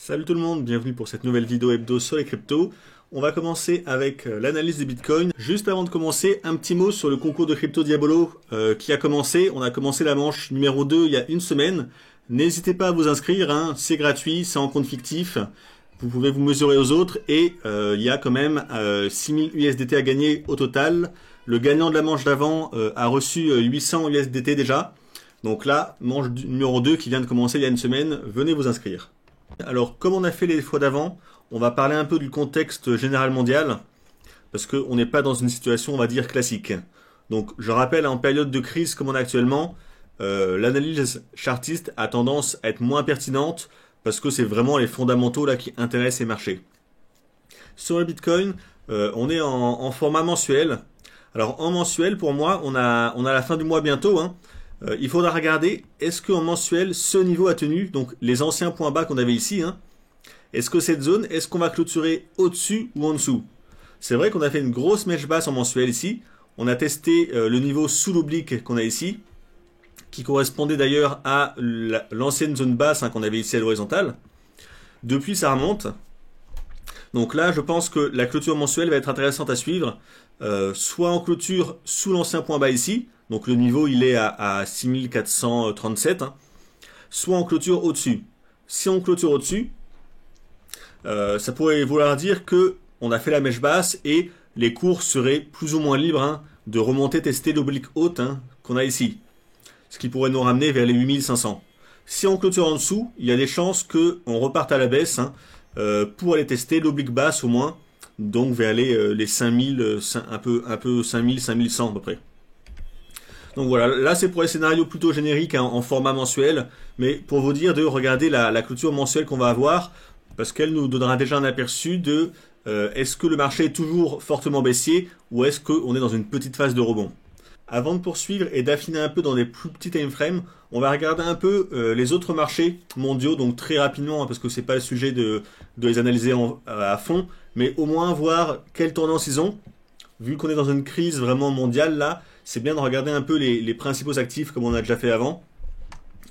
Salut tout le monde, bienvenue pour cette nouvelle vidéo hebdo sur les cryptos. On va commencer avec l'analyse des bitcoins. Juste avant de commencer, un petit mot sur le concours de crypto Diabolo qui a commencé. On a commencé la manche numéro 2 il y a une semaine. N'hésitez pas à vous inscrire, hein. C'est gratuit, c'est en compte fictif. Vous pouvez vous mesurer aux autres et il y a quand même 6000 USDT à gagner au total. Le gagnant de la manche d'avant a reçu 800 USDT déjà. Donc là, manche numéro 2 qui vient de commencer il y a une semaine, venez vous inscrire. Alors, comme on a fait les fois d'avant, on va parler un peu du contexte général mondial, parce qu'on n'est pas dans une situation, on va dire, classique. Donc, je rappelle, en période de crise comme on a actuellement, l'analyse chartiste a tendance à être moins pertinente, parce que c'est vraiment les fondamentaux là qui intéressent les marchés. Sur le Bitcoin, on est en format mensuel. Alors, en mensuel, pour moi, on a la fin du mois bientôt, hein. Il faudra regarder, est-ce qu'en mensuel, ce niveau a tenu, donc les anciens points bas qu'on avait ici, hein, est-ce que cette zone, est-ce qu'on va clôturer au-dessus ou en dessous? C'est vrai qu'on a fait une grosse mèche basse en mensuel ici, on a testé le niveau sous l'oblique qu'on a ici, qui correspondait d'ailleurs à l'ancienne zone basse hein, qu'on avait ici à l'horizontale. Depuis, ça remonte. Donc là, je pense que la clôture mensuelle va être intéressante à suivre, soit en clôture sous l'ancien point bas ici, donc le niveau il est à 6437, hein, soit en clôture au-dessus. Si on clôture au-dessus, ça pourrait vouloir dire que on a fait la mèche basse et les cours seraient plus ou moins libres hein, de remonter tester l'oblique haute hein, qu'on a ici. Ce qui pourrait nous ramener vers les 8500. Si on clôture en dessous, il y a des chances qu'on reparte à la baisse hein, pour aller tester l'oblique basse au moins, donc vers les 5000, un peu 5000, 5100 à peu près. Donc voilà, là c'est pour les scénarios plutôt génériques hein, en format mensuel, mais pour vous dire de regarder la clôture mensuelle qu'on va avoir, parce qu'elle nous donnera déjà un aperçu de est-ce que le marché est toujours fortement baissier ou est-ce qu'on est dans une petite phase de rebond. Avant de poursuivre et d'affiner un peu dans des plus petits time frames, on va regarder un peu les autres marchés mondiaux, donc très rapidement, hein, parce que c'est pas le sujet de les analyser à fond, mais au moins voir quelle tendance ils ont. Vu qu'on est dans une crise vraiment mondiale là, c'est bien de regarder un peu les principaux actifs comme on a déjà fait avant.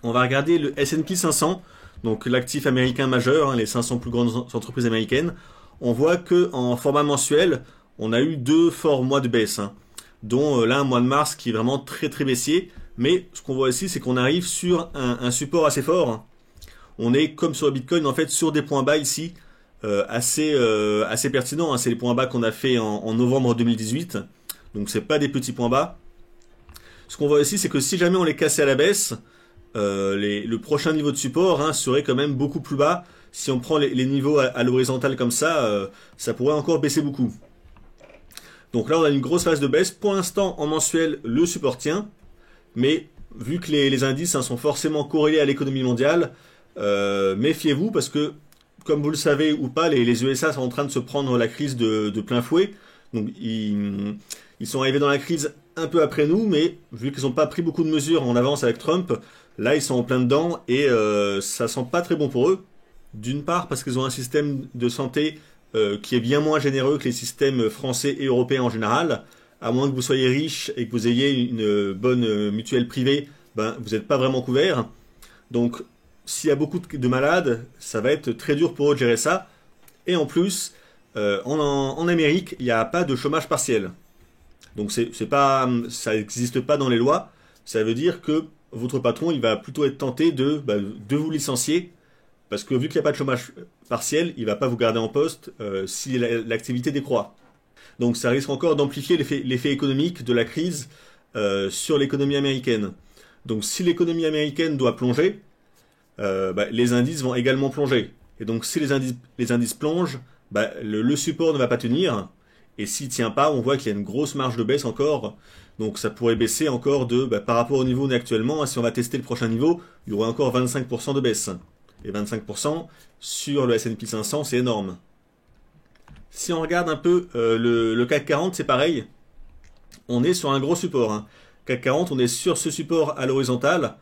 On va regarder le S&P 500, donc l'actif américain majeur, hein, les 500 plus grandes entreprises américaines. On voit que en format mensuel, on a eu 2 forts mois de baisse, hein, dont là un mois de mars qui est vraiment très très baissier. Mais ce qu'on voit ici, c'est qu'on arrive sur un support assez fort, hein. On est comme sur le Bitcoin en fait sur des points bas ici, assez pertinents, hein. C'est les points bas qu'on a fait en novembre 2018. Donc c'est pas des petits points bas. Ce qu'on voit ici, c'est que si jamais on les cassait à la baisse, le prochain niveau de support hein, serait quand même beaucoup plus bas. Si on prend les niveaux à l'horizontale comme ça, ça pourrait encore baisser beaucoup. Donc là, on a une grosse phase de baisse. Pour l'instant, en mensuel, le support tient. Mais vu que les indices hein, sont forcément corrélés à l'économie mondiale, méfiez-vous parce que, comme vous le savez ou pas, les USA sont en train de se prendre la crise de plein fouet. Donc ils sont arrivés dans la crise un peu après nous, mais vu qu'ils n'ont pas pris beaucoup de mesures en avance avec Trump, là ils sont en plein dedans et ça sent pas très bon pour eux. D'une part parce qu'ils ont un système de santé qui est bien moins généreux que les systèmes français et européens en général. À moins que vous soyez riche et que vous ayez une bonne mutuelle privée, ben vous n'êtes pas vraiment couvert. Donc s'il y a beaucoup de malades, ça va être très dur pour eux de gérer ça. Et en plus, en Amérique, il n'y a pas de chômage partiel. Donc ça n'existe pas dans les lois. Ça veut dire que votre patron, il va plutôt être tenté de vous licencier, parce que vu qu'il n'y a pas de chômage partiel, il ne va pas vous garder en poste si l'activité décroît. Donc ça risque encore d'amplifier l'effet économique de la crise sur l'économie américaine. Donc si l'économie américaine doit plonger, les indices vont également plonger. Et donc si les indices plongent, le support ne va pas tenir, et s'il ne tient pas, on voit qu'il y a une grosse marge de baisse encore, donc ça pourrait baisser encore par rapport au niveau où on est actuellement, si on va tester le prochain niveau, il y aura encore 25% de baisse. Et 25% sur le S&P 500, c'est énorme. Si on regarde un peu le CAC 40, c'est pareil, on est sur un gros support, hein. CAC 40, on est sur ce support à l'horizontale,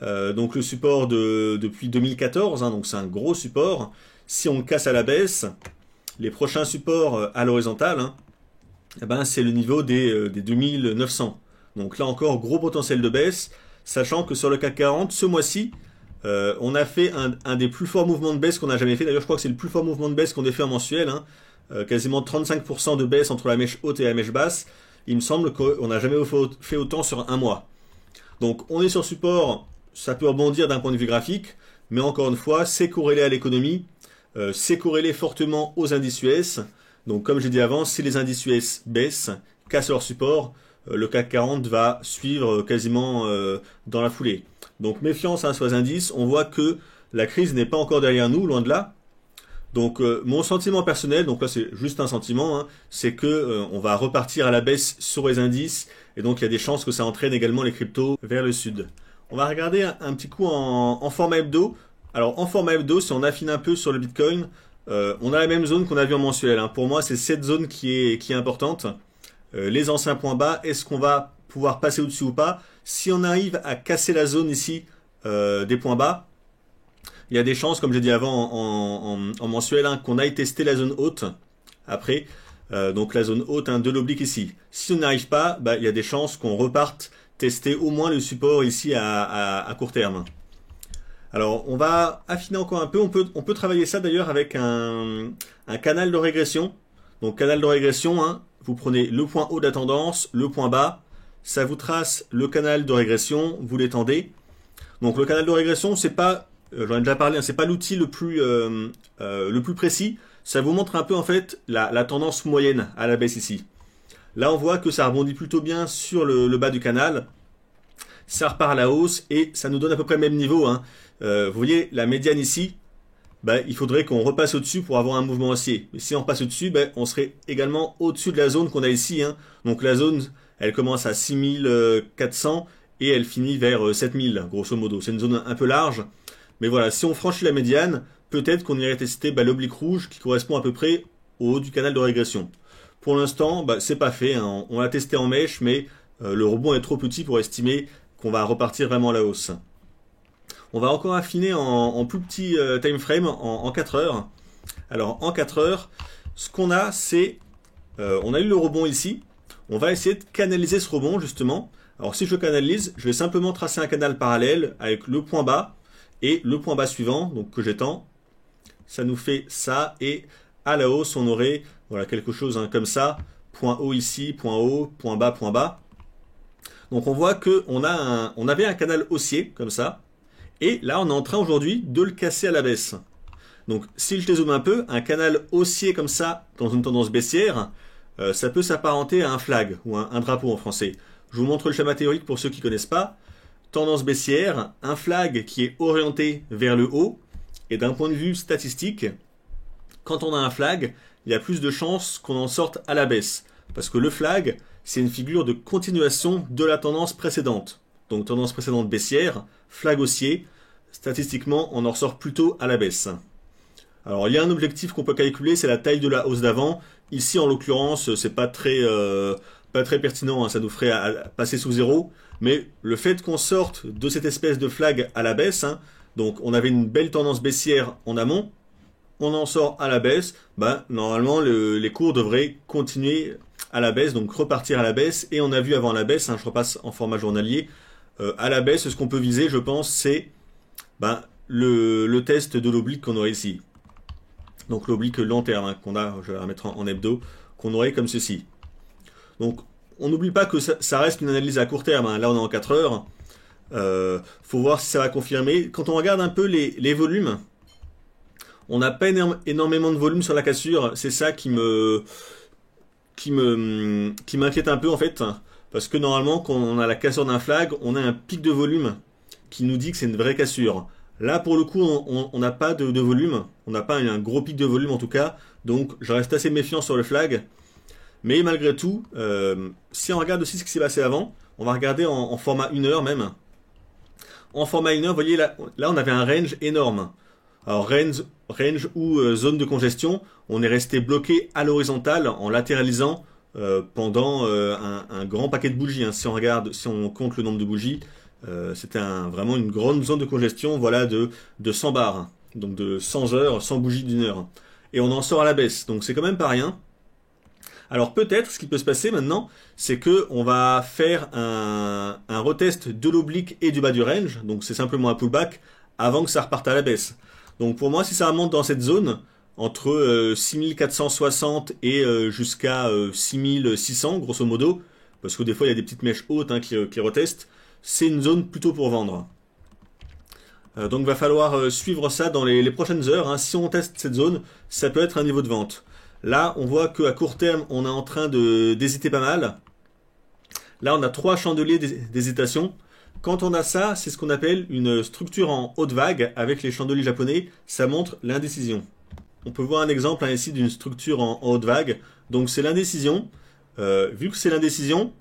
donc le support depuis 2014, hein, donc c'est un gros support. Si on le casse à la baisse, les prochains supports à l'horizontale, hein, c'est le niveau des 2900. Donc là encore, gros potentiel de baisse, sachant que sur le CAC 40, ce mois-ci, On a fait un des plus forts mouvements de baisse qu'on a jamais fait. D'ailleurs, je crois que c'est le plus fort mouvement de baisse qu'on ait fait en mensuel. Hein. Quasiment 35% de baisse entre la mèche haute et la mèche basse. Il me semble qu'on n'a jamais fait autant sur un mois. Donc, on est sur support. Ça peut rebondir d'un point de vue graphique. Mais encore une fois, c'est corrélé à l'économie. C'est corrélé fortement aux indices US. Donc, comme j'ai dit avant, si les indices US baissent, cassent leur support, le CAC 40 va suivre quasiment dans la foulée. Donc, méfiance sur les indices. On voit que la crise n'est pas encore derrière nous, loin de là. Donc, mon sentiment personnel, donc là c'est juste un sentiment, hein, c'est que on va repartir à la baisse sur les indices. Et donc, il y a des chances que ça entraîne également les cryptos vers le sud. On va regarder un petit coup en format hebdo. Alors, en format hebdo, si on affine un peu sur le Bitcoin, on a la même zone qu'on a vu en mensuel. Hein. Pour moi, c'est cette zone qui est importante. Les anciens points bas, est-ce qu'on va pouvoir passer au-dessus ou pas? Si on arrive à casser la zone ici des points bas, il y a des chances, comme j'ai dit avant en mensuel, hein, qu'on aille tester la zone haute après. Donc la zone haute de l'oblique ici. Si on n'arrive pas, il y a des chances qu'on reparte tester au moins le support ici à court terme. Alors, on va affiner encore un peu. On peut travailler ça d'ailleurs avec un canal de régression. Donc, canal de régression, hein, vous prenez le point haut de la tendance, le point bas, ça vous trace le canal de régression, vous l'étendez. Donc, le canal de régression, c'est pas, j'en ai déjà parlé, hein, c'est pas l'outil le plus précis. Ça vous montre un peu en fait la tendance moyenne à la baisse ici. Là, on voit que ça rebondit plutôt bien sur le bas du canal. Ça repart à la hausse et ça nous donne à peu près le même niveau. Hein. Vous voyez la médiane ici, il faudrait qu'on repasse au-dessus pour avoir un mouvement haussier. Mais si on repasse au-dessus, on serait également au-dessus de la zone qu'on a ici. Hein. Donc la zone, elle commence à 6400 et elle finit vers 7000, grosso modo. C'est une zone un peu large. Mais voilà, si on franchit la médiane, peut-être qu'on irait tester l'oblique rouge qui correspond à peu près au haut du canal de régression. Pour l'instant, c'est pas fait. Hein. On l'a testé en mèche, mais le rebond est trop petit pour estimer qu'on va repartir vraiment à la hausse. On va encore affiner en plus petit time frame, en 4 heures. Alors, en 4 heures, ce qu'on a, c'est... on a eu le rebond ici. On va essayer de canaliser ce rebond, justement. Alors, si je le canalise, je vais simplement tracer un canal parallèle avec le point bas et le point bas suivant, donc que j'étends. Ça nous fait ça. Et à la hausse, on aurait quelque chose comme ça. Point haut ici, point haut, point bas, point bas. Donc on voit qu'on avait un canal haussier comme ça, et là on est en train aujourd'hui de le casser à la baisse. Donc si je dézoome un peu, un canal haussier comme ça dans une tendance baissière, ça peut s'apparenter à un flag ou un drapeau en français. Je vous montre le schéma théorique pour ceux qui ne connaissent pas. Tendance baissière, un flag qui est orienté vers le haut, et d'un point de vue statistique, quand on a un flag, il y a plus de chances qu'on en sorte à la baisse. Parce que le flag, c'est une figure de continuation de la tendance précédente. Donc tendance précédente baissière, flag haussier, statistiquement on en ressort plutôt à la baisse. Alors il y a un objectif qu'on peut calculer, c'est la taille de la hausse d'avant. Ici en l'occurrence c'est pas très pertinent, hein, ça nous ferait passer sous zéro. Mais le fait qu'on sorte de cette espèce de flag à la baisse, hein, donc on avait une belle tendance baissière en amont, on en sort à la baisse, normalement les cours devraient continuer à la baisse, donc repartir à la baisse. Et on a vu avant la baisse, hein, je repasse en format journalier, à la baisse, ce qu'on peut viser, je pense, c'est le test de l'oblique qu'on aurait ici. Donc l'oblique long terme, hein, je vais la remettre en hebdo, qu'on aurait comme ceci. Donc on n'oublie pas que ça reste une analyse à court terme, hein. Là on est en 4 heures, faut voir si ça va confirmer. Quand on regarde un peu les volumes, on n'a pas énormément de volume sur la cassure, c'est ça qui m'inquiète un peu en fait, parce que normalement quand on a la cassure d'un flag, on a un pic de volume qui nous dit que c'est une vraie cassure. Là pour le coup on n'a pas de volume, on n'a pas un gros pic de volume en tout cas, donc je reste assez méfiant sur le flag. Mais malgré tout, si on regarde aussi ce qui s'est passé avant, on va regarder en format 1 heure même. En format 1 heure, vous voyez là on avait un range énorme. Alors range ou zone de congestion, on est resté bloqué à l'horizontale en latéralisant pendant un grand paquet de bougies. Hein. Si on compte le nombre de bougies, c'était vraiment une grande zone de congestion, de 100 bars, donc de 100 heures, 100 bougies d'1 heure. Et on en sort à la baisse, donc c'est quand même pas rien. Alors peut-être, ce qui peut se passer maintenant, c'est que on va faire un retest de l'oblique et du bas du range, donc c'est simplement un pullback avant que ça reparte à la baisse. Donc pour moi, si ça remonte dans cette zone, entre 6460 et jusqu'à 6600, grosso modo, parce que des fois il y a des petites mèches hautes qui retestent, c'est une zone plutôt pour vendre. Donc va falloir suivre ça dans les prochaines heures. Hein. Si on teste cette zone, ça peut être un niveau de vente. Là, on voit qu'à court terme, on est en train d'hésiter pas mal. Là, on a 3 chandeliers d'hésitation. Quand on a ça, c'est ce qu'on appelle une structure en haute vague avec les chandeliers japonais. Ça montre l'indécision. On peut voir un exemple hein, ici d'une structure en haute vague. Donc c'est l'indécision. Vu que c'est l'indécision,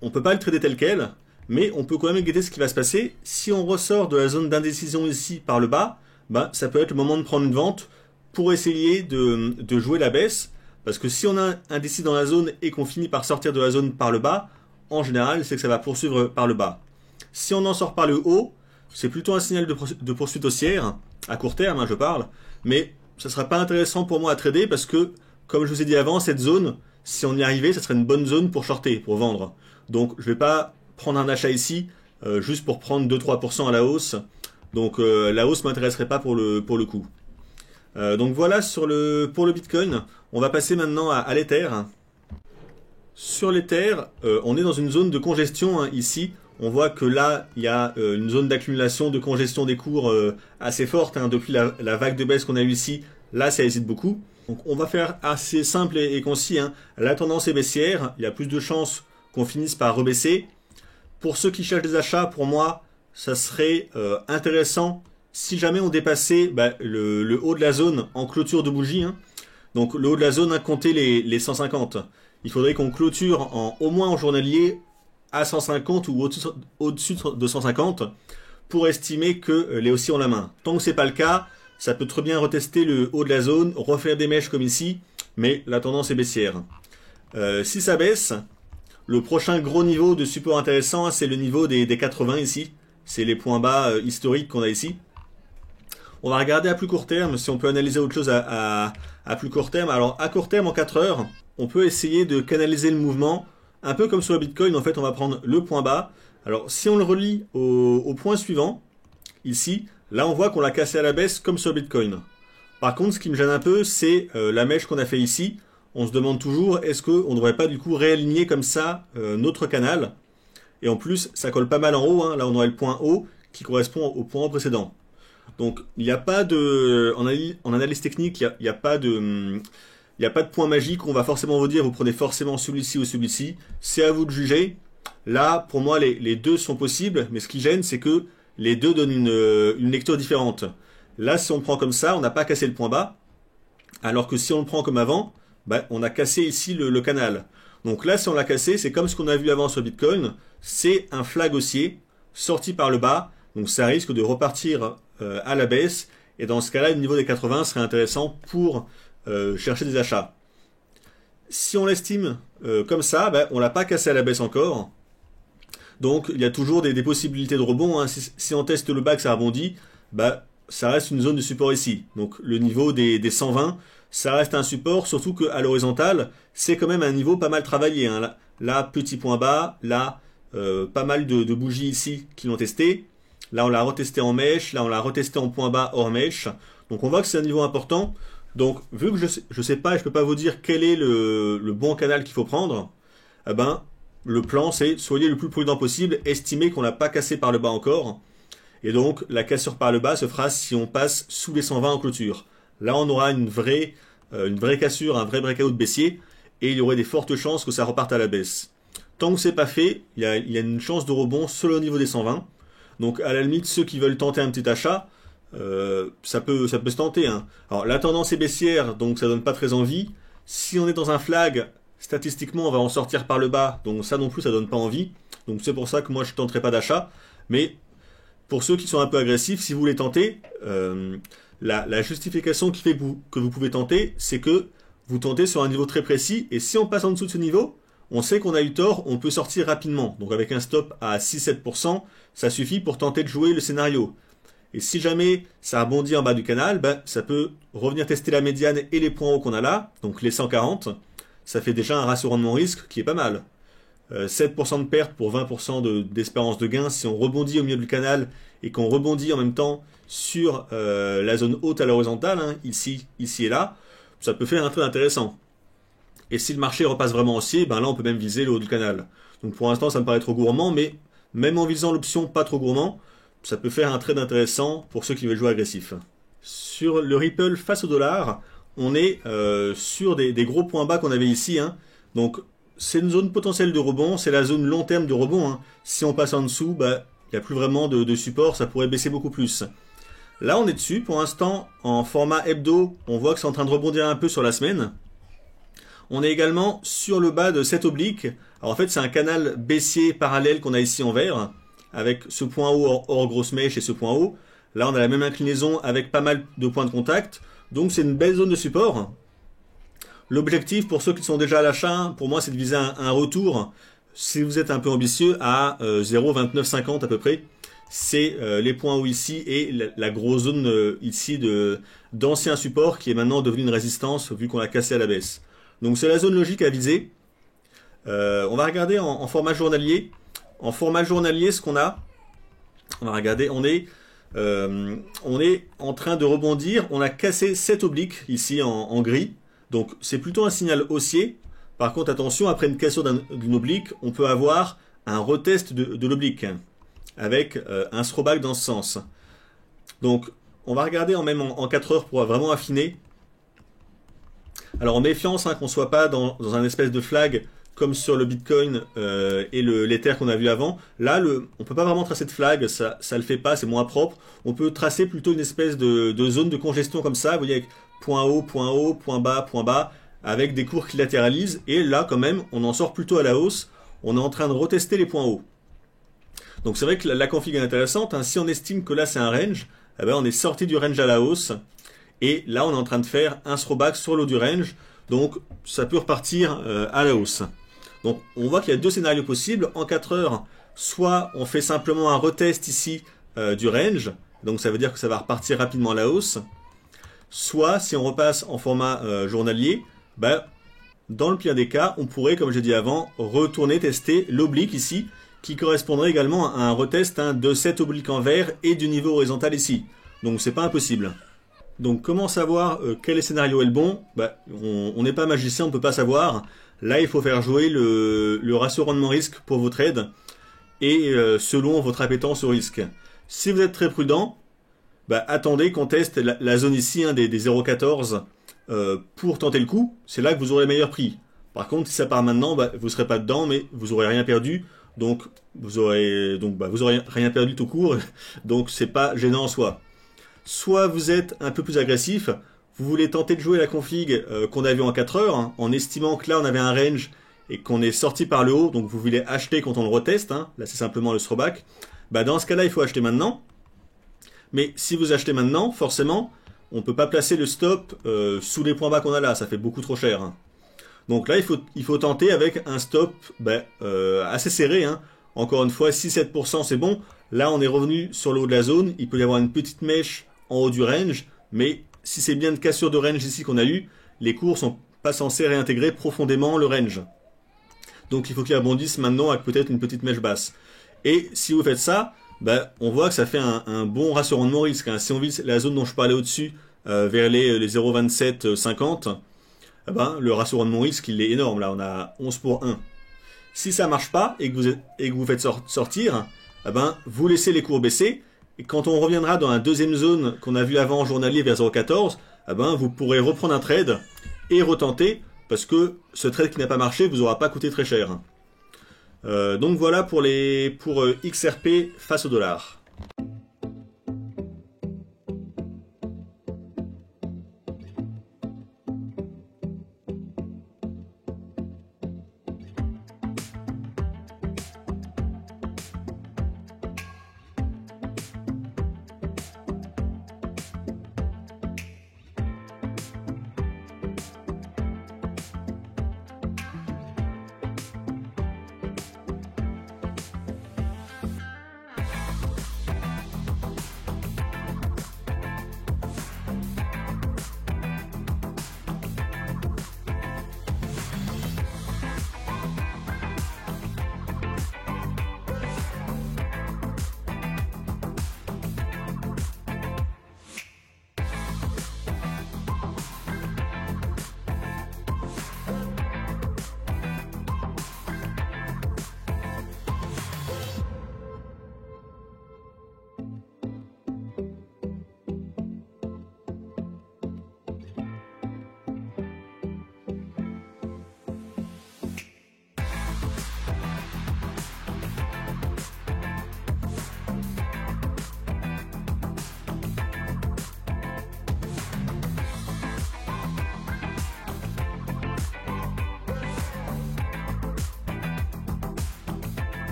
on ne peut pas le trader tel quel. Mais on peut quand même guetter ce qui va se passer. Si on ressort de la zone d'indécision ici par le bas, bah, ça peut être le moment de prendre une vente pour essayer de jouer la baisse. Parce que si on a indécis dans la zone et qu'on finit par sortir de la zone par le bas, en général, c'est que ça va poursuivre par le bas. Si on en sort par le haut, c'est plutôt un signal de poursuite haussière, à court terme, hein, je parle. Mais ça ne sera pas intéressant pour moi à trader parce que, comme je vous ai dit avant, cette zone, si on y arrivait, ça serait une bonne zone pour shorter, pour vendre. Donc, je ne vais pas prendre un achat ici juste pour prendre 2-3% à la hausse. Donc la hausse ne m'intéresserait pas pour le coup. Donc voilà pour le Bitcoin. On va passer maintenant à l'Ether. Sur l'Ether, on est dans une zone de congestion hein, ici. On voit que là, il y a une zone d'accumulation, de congestion des cours assez forte. Hein, depuis la vague de baisse qu'on a eue ici, là ça hésite beaucoup. Donc on va faire assez simple et concis. Hein. La tendance est baissière. Il y a plus de chances qu'on finisse par rebaisser. Pour ceux qui cherchent des achats, pour moi, ça serait intéressant si jamais on dépassait le haut de la zone en clôture de bougie. Hein. Donc le haut de la zone, hein, comptez les 150. Il faudrait qu'on clôture au moins en journalier à 150 ou au-dessus de 150 pour estimer que les haussiers ont la main. Tant que ce n'est pas le cas, ça peut très bien retester le haut de la zone, refaire des mèches comme ici, mais la tendance est baissière. Si ça baisse... Le prochain gros niveau de support intéressant, c'est le niveau des 80 ici. C'est les points bas historiques qu'on a ici. On va regarder à plus court terme si on peut analyser autre chose à plus court terme. Alors à court terme, en 4 heures, on peut essayer de canaliser le mouvement. Un peu comme sur le Bitcoin, en fait, on va prendre le point bas. Alors si on le relie au point suivant, ici, là on voit qu'on l'a cassé à la baisse comme sur le Bitcoin. Par contre, ce qui me gêne un peu, c'est la mèche qu'on a fait ici. On se demande toujours, est-ce qu'on ne devrait pas du coup réaligner comme ça notre canal? Et en plus, ça colle pas mal en haut. Hein. Là, on aurait le point haut qui correspond au point précédent. Donc, il n'y a pas de... En analyse technique, il n'y a pas de point magique. On va forcément vous dire, vous prenez forcément celui-ci ou celui-ci. C'est à vous de juger. Là, pour moi, les deux sont possibles. Mais ce qui gêne, c'est que les deux donnent une lecture différente. Là, si on prend comme ça, on n'a pas cassé le point bas. Alors que si on le prend comme avant... on a cassé ici le canal. Donc là, si on l'a cassé, c'est comme ce qu'on a vu avant sur Bitcoin. C'est un flag haussier sorti par le bas. Donc ça risque de repartir à la baisse. Et dans ce cas-là, le niveau des 80 serait intéressant pour chercher des achats. Si on l'estime comme ça, on ne l'a pas cassé à la baisse encore. Donc il y a toujours des possibilités de rebond. Hein. Si on teste le bas que ça rebondit, ça reste une zone de support ici. Donc le niveau des 120, ça reste un support, surtout qu'à l'horizontale, c'est quand même un niveau pas mal travaillé. Hein. Là, petit point bas, là, pas mal de bougies ici qui l'ont testé. Là, on l'a retesté en mèche, là, on l'a retesté en point bas hors mèche. Donc on voit que c'est un niveau important. Donc, vu que je sais pas et je peux pas vous dire quel est le bon canal qu'il faut prendre, le plan, c'est soyez le plus prudent possible, estimez qu'on l'a pas cassé par le bas encore. Et donc, la cassure par le bas se fera si on passe sous les 120 en clôture. Là, on aura une vraie cassure, un vrai breakout baissier, et il y aurait des fortes chances que ça reparte à la baisse. Tant que c'est pas fait, il y a une chance de rebond seulement au niveau des 120. Donc, à la limite, ceux qui veulent tenter un petit achat, ça peut se tenter. Hein. Alors, la tendance est baissière, donc ça donne pas très envie. Si on est dans un flag, statistiquement, on va en sortir par le bas, donc ça non plus, ça donne pas envie. Donc, c'est pour ça que moi, je tenterai pas d'achat. Mais pour ceux qui sont un peu agressifs, si vous voulez tenter, la justification qui fait que vous pouvez tenter, c'est que vous tentez sur un niveau très précis, et si on passe en dessous de ce niveau, on sait qu'on a eu tort, on peut sortir rapidement. Donc avec un stop à 6-7%, ça suffit pour tenter de jouer le scénario. Et si jamais ça rebondit en bas du canal, ça peut revenir tester la médiane et les points hauts qu'on a là, donc les 140. Ça fait déjà un ratio rendement risque qui est pas mal. 7% de perte pour 20% d'espérance de gain. Si on rebondit au milieu du canal et qu'on rebondit en même temps sur la zone haute à l'horizontale, hein, ici et là, ça peut faire un trade intéressant. Et si le marché repasse vraiment haussier, ben là on peut même viser le haut du canal. Donc pour l'instant ça me paraît trop gourmand, mais même en visant l'option pas trop gourmand, ça peut faire un trade intéressant pour ceux qui veulent jouer agressif. Sur le Ripple face au dollar, on est sur des gros points bas qu'on avait ici, hein. Donc c'est une zone potentielle de rebond, c'est la zone long terme de rebond, hein. Si on passe en dessous, bah, il n'y a plus vraiment de support, ça pourrait baisser beaucoup plus. Là on est dessus, pour l'instant en format hebdo, on voit que c'est en train de rebondir un peu sur la semaine. On est également sur le bas de cette oblique. Alors en fait c'est un canal baissier parallèle qu'on a ici en vert, avec ce point haut hors grosse mèche et ce point haut. Là on a la même inclinaison avec pas mal de points de contact, donc c'est une belle zone de support. L'objectif pour ceux qui sont déjà à l'achat, pour moi c'est de viser un retour, si vous êtes un peu ambitieux, à 0,2950 à peu près. C'est les points hauts ici et la grosse zone ici d'ancien support qui est maintenant devenue une résistance vu qu'on l'a cassé à la baisse. Donc c'est la zone logique à viser. On va regarder en format journalier. En format journalier, ce qu'on a, on va regarder, on est en train de rebondir. On a cassé cette oblique ici en gris. Donc c'est plutôt un signal haussier. Par contre, attention, après une cassure d'une oblique, on peut avoir un retest de l'oblique avec un throwback dans ce sens. Donc on va regarder même en 4 heures pour vraiment affiner. Alors en méfiance, hein, qu'on ne soit pas dans un espèce de flag comme sur le Bitcoin et l'Ether qu'on a vu avant. Là, on ne peut pas vraiment tracer de flag, ça ne le fait pas, c'est moins propre. On peut tracer plutôt une espèce de zone de congestion comme ça, vous voyez, avec point haut, point bas, avec des cours qui latéralisent. Et là, quand même, on en sort plutôt à la hausse. On est en train de retester les points hauts. Donc c'est vrai que la config est intéressante, hein. Si on estime que là c'est un range, eh ben, on est sorti du range à la hausse. Et là, on est en train de faire un throwback sur l'eau du range. Donc, ça peut repartir à la hausse. Donc, on voit qu'il y a deux scénarios possibles. En 4 heures, soit on fait simplement un retest ici du range. Donc, ça veut dire que ça va repartir rapidement à la hausse. Soit, si on repasse en format journalier, bah, dans le pire des cas, on pourrait, comme j'ai dit avant, retourner tester l'oblique ici, qui correspondrait également à un retest, hein, de cette oblique en vert et du niveau horizontal ici. Donc, c'est pas impossible. Donc comment savoir quel scénario est le bon? Bah, on n'est pas magicien, on ne peut pas savoir. Là, il faut faire jouer le ratio rendement-risque pour vos trades et selon votre appétence au risque. Si vous êtes très prudent, bah, attendez qu'on teste la zone ici, hein, des 0,14 pour tenter le coup. C'est là que vous aurez le meilleur prix. Par contre, si ça part maintenant, bah, vous ne serez pas dedans, mais vous n'aurez rien perdu. Donc vous aurez rien perdu tout court. Donc c'est pas gênant en soi. Soit vous êtes un peu plus agressif, vous voulez tenter de jouer la config qu'on a vu en 4 heures, hein, en estimant que là on avait un range et qu'on est sorti par le haut, donc vous voulez acheter quand on le reteste, hein, là c'est simplement le throwback. Bah dans ce cas-là, il faut acheter maintenant. Mais si vous achetez maintenant, forcément, on ne peut pas placer le stop sous les points bas qu'on a là, ça fait beaucoup trop cher. Hein. Donc là, il faut tenter avec un stop assez serré. Hein. Encore une fois, 6-7% c'est bon. Là, on est revenu sur le haut de la zone. Il peut y avoir une petite mèche en haut du range. Mais si c'est bien une cassure de range ici qu'on a eu, les cours sont pas censés réintégrer profondément le range. Donc il faut qu'il rebondisse maintenant avec peut-être une petite mèche basse. Et si vous faites ça, bah, on voit que ça fait un bon ratio rendement-risque. Hein. Si on vise la zone dont je parlais au-dessus, vers les 0,2750, eh ben, le ratio rendement-risque il est énorme. Là, on a 11 pour 1. Si ça marche pas et que vous faites sortir, eh ben, vous laissez les cours baisser. Et quand on reviendra dans la deuxième zone qu'on a vu avant en journalier vers 0,14, eh ben, vous pourrez reprendre un trade et retenter parce que ce trade qui n'a pas marché vous aura pas coûté très cher. Donc voilà pour XRP face au dollar.